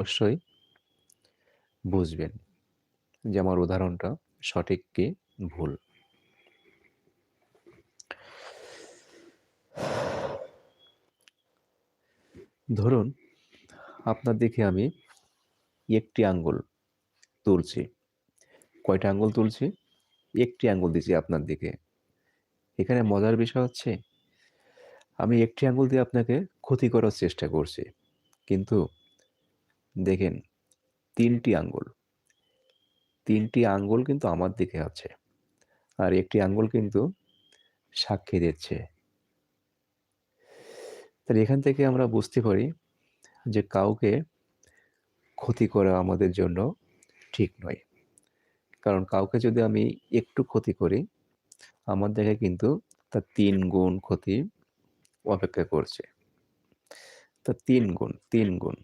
অবশ্যই বুঝবেন যে আমার উদাহরণটা সঠিক কি ভুল। ধরুন আপনার দিকে আমি একটি আঙ্গুল তুলছি। কয়টা আঙ্গুল তুলছি? একটি আঙ্গুল দিছি আপনার দিকে। এখানে মজার বিষয় হচ্ছে আমি একটি আঙ্গুল দিয়ে আপনাকে ক্ষতি করার চেষ্টা করছি। কিন্তু দেখেন ৩ টি আঙ্গুল। ৩ টি আঙ্গুল কিন্তু আমার দিকে আছে। আর একটি আঙ্গুল কিন্তু সাক্ষী দিচ্ছে। তাহলে এখান থেকে আমরা বুঝতে পারি যে কাউকে ক্ষতি করা আমাদের জন্য ঠিক নয়। কারণ কাউকে যদি আমি একটু ক্ষতি করি, আমার দিকে কিন্তু তার ৩ গুণ ক্ষতি অপেক্ষা করছে। তা ৩ গুণ, ৩ গুণ।